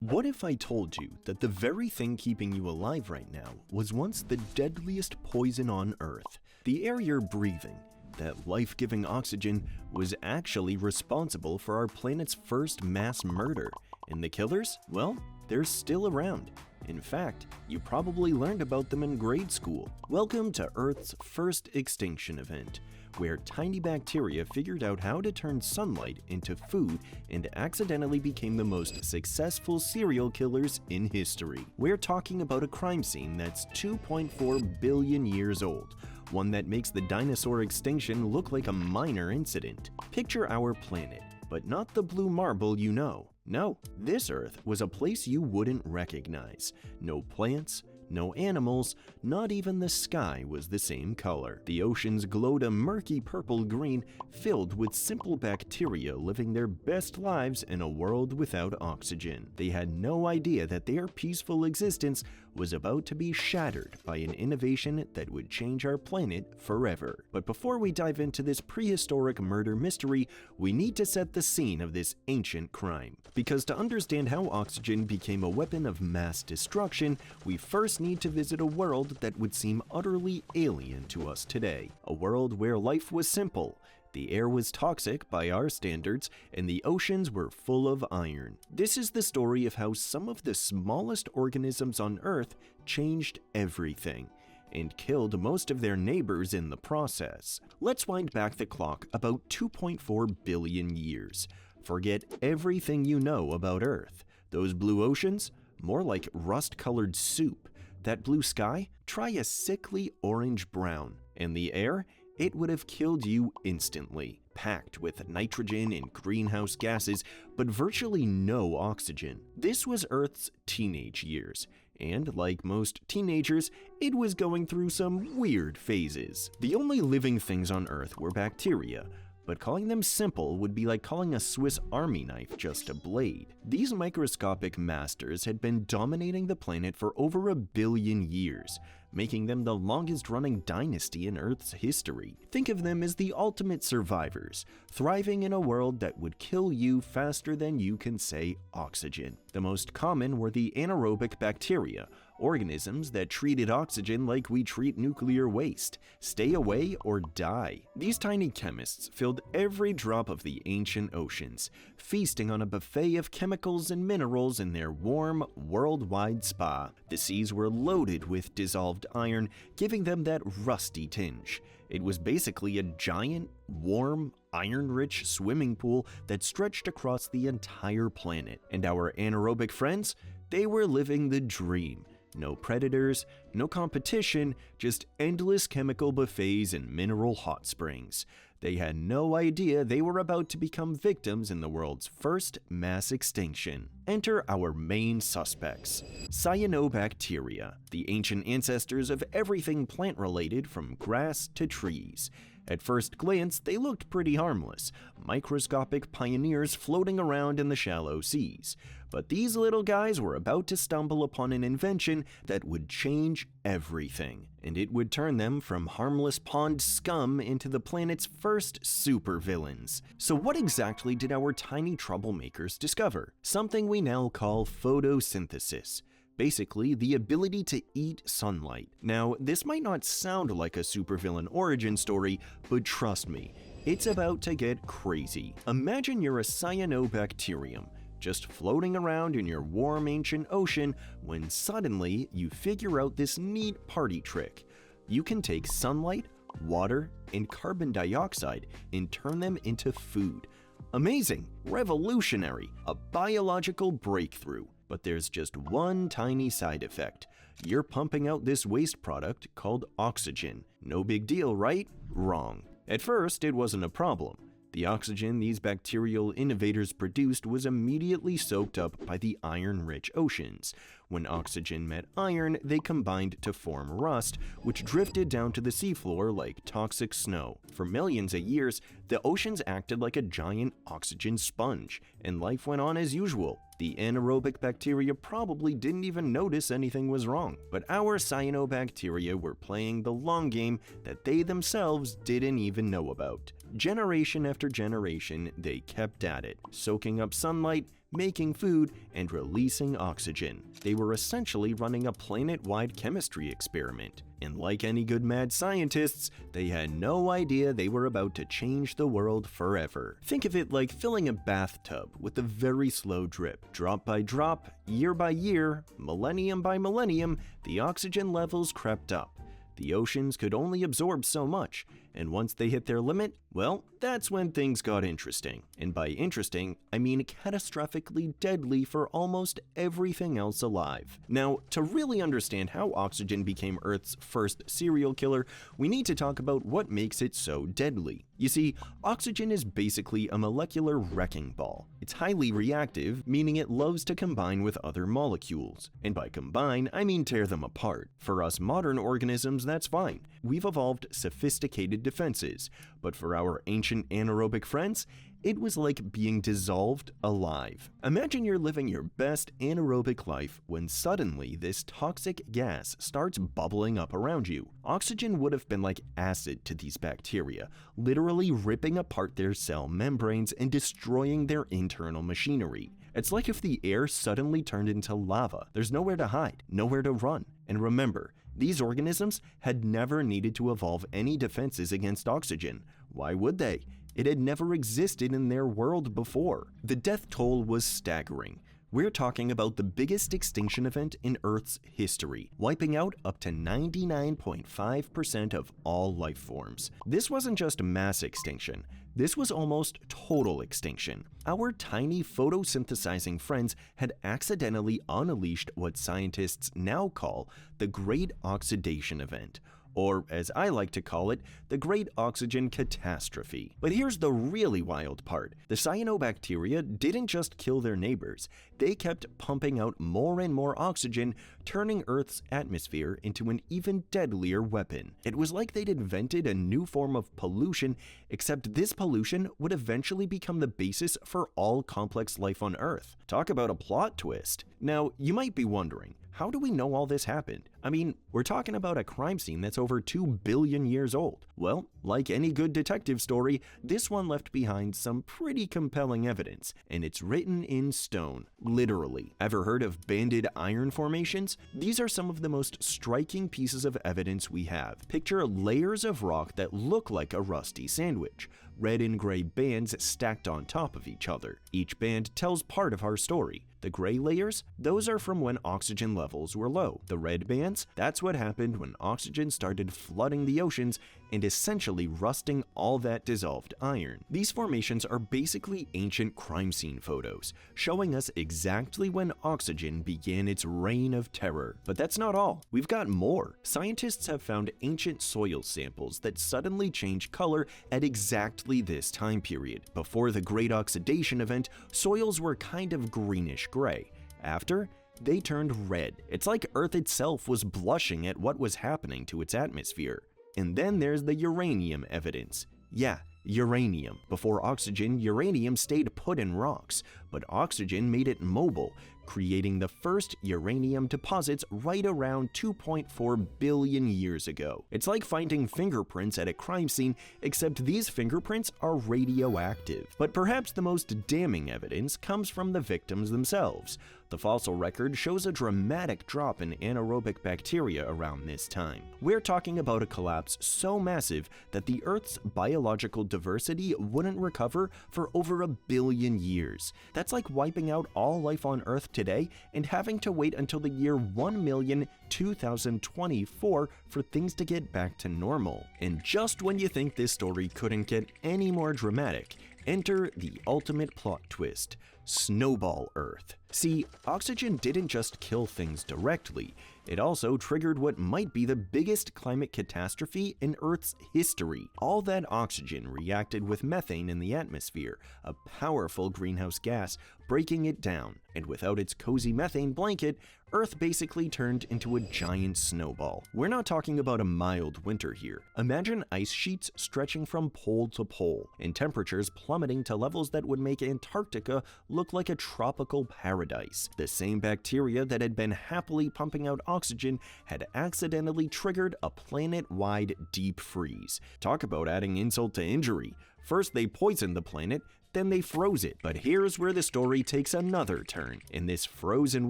What if I told you that the very thing keeping you alive right now was once the deadliest poison on Earth? The air you're breathing, that life-giving oxygen, was actually responsible for our planet's first mass murder. And the killers? Well, they're still around. In fact, you probably learned about them in grade school. Welcome to Earth's first extinction event, where tiny bacteria figured out how to turn sunlight into food and accidentally became the most successful serial killers in history. We're talking about a crime scene that's 2.4 billion years old, one that makes the dinosaur extinction look like a minor incident. Picture our planet, but not the blue marble you know. No, this Earth was a place you wouldn't recognize. No plants, no animals, not even the sky was the same color. The oceans glowed a murky purple-green, filled with simple bacteria living their best lives in a world without oxygen. They had no idea that their peaceful existence was about to be shattered by an innovation that would change our planet forever. But before we dive into this prehistoric murder mystery, we need to set the scene of this ancient crime. Because to understand how oxygen became a weapon of mass destruction, we first need to visit a world that would seem utterly alien to us today. A world where life was simple, the air was toxic by our standards, and the oceans were full of iron. This is the story of how some of the smallest organisms on Earth changed everything and killed most of their neighbors in the process. Let's wind back the clock about 2.4 billion years. Forget everything you know about Earth. Those blue oceans? More like rust-colored soup. That blue sky? Try a sickly orange-brown. And the air? It would have killed you instantly. Packed with nitrogen and greenhouse gases, but virtually no oxygen. This was Earth's teenage years. And like most teenagers, it was going through some weird phases. The only living things on Earth were bacteria, but calling them simple would be like calling a Swiss Army knife just a blade. These microscopic masters had been dominating the planet for over 1 billion years, making them the longest-running dynasty in Earth's history. Think of them as the ultimate survivors, thriving in a world that would kill you faster than you can say oxygen. The most common were the anaerobic bacteria, organisms that treated oxygen like we treat nuclear waste. Stay away or die. These tiny chemists filled every drop of the ancient oceans, feasting on a buffet of chemicals and minerals in their warm, worldwide spa. The seas were loaded with dissolved iron, giving them that rusty tinge. It was basically a giant, warm, iron-rich swimming pool that stretched across the entire planet. And our anaerobic friends? They were living the dream. No predators, no competition, just endless chemical buffets and mineral hot springs. They had no idea they were about to become victims in the world's first mass extinction. Enter our main suspects. Cyanobacteria, the ancient ancestors of everything plant-related from grass to trees. At first glance, they looked pretty harmless, microscopic pioneers floating around in the shallow seas. But these little guys were about to stumble upon an invention that would change everything, and it would turn them from harmless pond scum into the planet's first supervillains. So what exactly did our tiny troublemakers discover? Something we now call photosynthesis. Basically, the ability to eat sunlight. Now, this might not sound like a supervillain origin story, but trust me, it's about to get crazy. Imagine you're a cyanobacterium, just floating around in your warm ancient ocean when suddenly you figure out this neat party trick. You can take sunlight, water, and carbon dioxide and turn them into food. Amazing, revolutionary, a biological breakthrough. But there's just one tiny side effect. You're pumping out this waste product called oxygen. No big deal, right? Wrong. At first, it wasn't a problem. The oxygen these bacterial innovators produced was immediately soaked up by the iron-rich oceans. When oxygen met iron, they combined to form rust, which drifted down to the seafloor like toxic snow. For millions of years, the oceans acted like a giant oxygen sponge, and life went on as usual. The anaerobic bacteria probably didn't even notice anything was wrong, but our cyanobacteria were playing the long game that they themselves didn't even know about. Generation after generation, they kept at it, soaking up sunlight, making food, and releasing oxygen. They were essentially running a planet-wide chemistry experiment. And like any good mad scientists, they had no idea they were about to change the world forever. Think of it like filling a bathtub with a very slow drip. Drop by drop, year by year, millennium by millennium, the oxygen levels crept up. The oceans could only absorb so much, and once they hit their limit, well, that's when things got interesting. And by interesting, I mean catastrophically deadly for almost everything else alive. Now, to really understand how oxygen became Earth's first serial killer, we need to talk about what makes it so deadly. You see, oxygen is basically a molecular wrecking ball. It's highly reactive, meaning it loves to combine with other molecules. And by combine, I mean tear them apart. For us modern organisms, that's fine. We've evolved sophisticated defenses. But for our ancient anaerobic friends, it was like being dissolved alive. Imagine you're living your best anaerobic life when suddenly this toxic gas starts bubbling up around you. Oxygen would have been like acid to these bacteria, literally ripping apart their cell membranes and destroying their internal machinery. It's like if the air suddenly turned into lava. There's nowhere to hide, nowhere to run. And remember, these organisms had never needed to evolve any defenses against oxygen. Why would they? It had never existed in their world before. The death toll was staggering. We're talking about the biggest extinction event in Earth's history, wiping out up to 99.5% of all life forms. This wasn't just mass extinction. This was almost total extinction. Our tiny photosynthesizing friends had accidentally unleashed what scientists now call the Great Oxidation Event, or as I like to call it, the Great Oxygen Catastrophe. But here's the really wild part. The cyanobacteria didn't just kill their neighbors, they kept pumping out more and more oxygen, turning Earth's atmosphere into an even deadlier weapon. It was like they'd invented a new form of pollution, except this pollution would eventually become the basis for all complex life on Earth. Talk about a plot twist. Now, you might be wondering, how do we know all this happened? I mean, we're talking about a crime scene that's over 2 billion years old. Well, like any good detective story, this one left behind some pretty compelling evidence, and it's written in stone, literally. Ever heard of banded iron formations? These are some of the most striking pieces of evidence we have. Picture layers of rock that look like a rusty sandwich, red and gray bands stacked on top of each other. Each band tells part of our story. The gray layers, those are from when oxygen levels were low. The red bands, that's what happened when oxygen started flooding the oceans and essentially rusting all that dissolved iron. These formations are basically ancient crime scene photos, showing us exactly when oxygen began its reign of terror. But that's not all. We've got more. Scientists have found ancient soil samples that suddenly change color at exactly this time period. Before the Great Oxidation Event, soils were kind of greenish gray. After, they turned red. It's like Earth itself was blushing at what was happening to its atmosphere. And then there's the uranium evidence. Yeah, uranium. Before oxygen, uranium stayed put in rocks, but oxygen made it mobile, creating the first uranium deposits right around 2.4 billion years ago. It's like finding fingerprints at a crime scene, except these fingerprints are radioactive. But perhaps the most damning evidence comes from the victims themselves. The fossil record shows a dramatic drop in anaerobic bacteria around this time. We're talking about a collapse so massive that the Earth's biological diversity wouldn't recover for over 1 billion years. That's like wiping out all life on Earth today and having to wait until the year 1,000,2024 for things to get back to normal. And just when you think this story couldn't get any more dramatic, enter the ultimate plot twist: Snowball Earth. See, oxygen didn't just kill things directly, it also triggered what might be the biggest climate catastrophe in Earth's history. All that oxygen reacted with methane in the atmosphere, a powerful greenhouse gas, breaking it down, and without its cozy methane blanket, Earth basically turned into a giant snowball. We're not talking about a mild winter here. Imagine ice sheets stretching from pole to pole, and temperatures plummeting to levels that would make Antarctica look like a tropical paradise. The same bacteria that had been happily pumping out oxygen had accidentally triggered a planet-wide deep freeze. Talk about adding insult to injury. First they poisoned the planet, then they froze it. But here's where the story takes another turn. In this frozen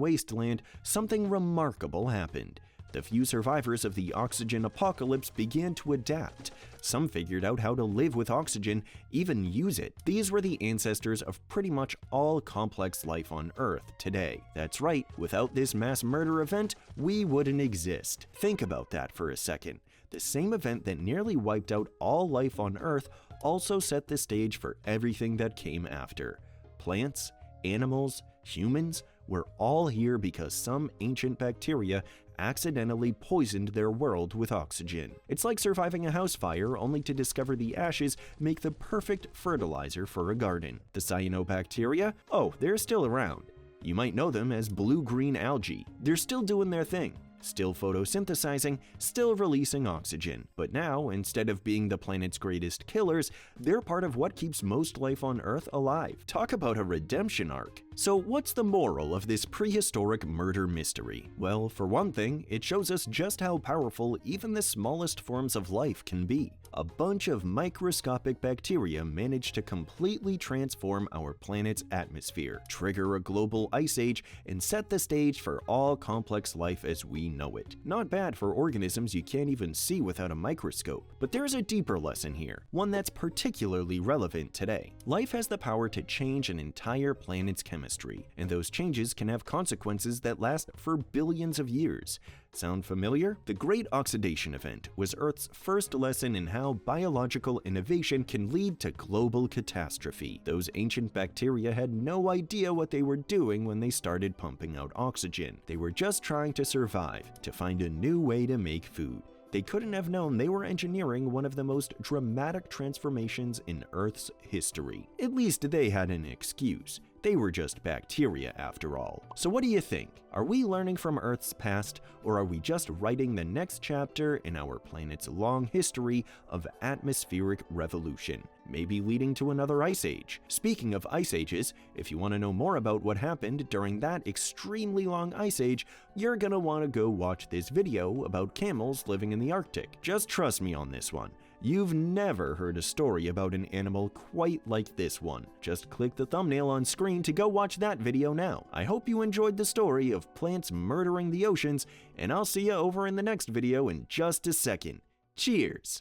wasteland, something remarkable happened. The few survivors of the oxygen apocalypse began to adapt. Some figured out how to live with oxygen, even use it. These were the ancestors of pretty much all complex life on Earth today. That's right, without this mass murder event, we wouldn't exist. Think about that for a second. The same event that nearly wiped out all life on Earth also set the stage for everything that came after. Plants, animals, humans, we're all here because some ancient bacteria accidentally poisoned their world with oxygen. It's like surviving a house fire only to discover the ashes make the perfect fertilizer for a garden. The cyanobacteria? Oh, they're still around. You might know them as blue-green algae. They're still doing their thing. Still photosynthesizing, still releasing oxygen. But now, instead of being the planet's greatest killers, they're part of what keeps most life on Earth alive. Talk about a redemption arc. So what's the moral of this prehistoric murder mystery? Well, for one thing, it shows us just how powerful even the smallest forms of life can be. A bunch of microscopic bacteria managed to completely transform our planet's atmosphere, trigger a global ice age, and set the stage for all complex life as we know it. Not bad for organisms you can't even see without a microscope. But there's a deeper lesson here, one that's particularly relevant today. Life has the power to change an entire planet's chemistry, and those changes can have consequences that last for billions of years. Sound familiar? The Great Oxidation Event was Earth's first lesson in how biological innovation can lead to global catastrophe. Those ancient bacteria had no idea what they were doing when they started pumping out oxygen. They were just trying to survive, to find a new way to make food. They couldn't have known they were engineering one of the most dramatic transformations in Earth's history. At least they had an excuse. They were just bacteria after all. So what do you think? Are we learning from Earth's past, or are we just writing the next chapter in our planet's long history of atmospheric revolution, maybe leading to another ice age? Speaking of ice ages, if you want to know more about what happened during that extremely long ice age, you're gonna want to go watch this video about camels living in the Arctic. Just trust me on this one. You've never heard a story about an animal quite like this one. Just click the thumbnail on screen to go watch that video now. I hope you enjoyed the story of plants murdering the oceans, and I'll see you over in the next video in just a second. Cheers!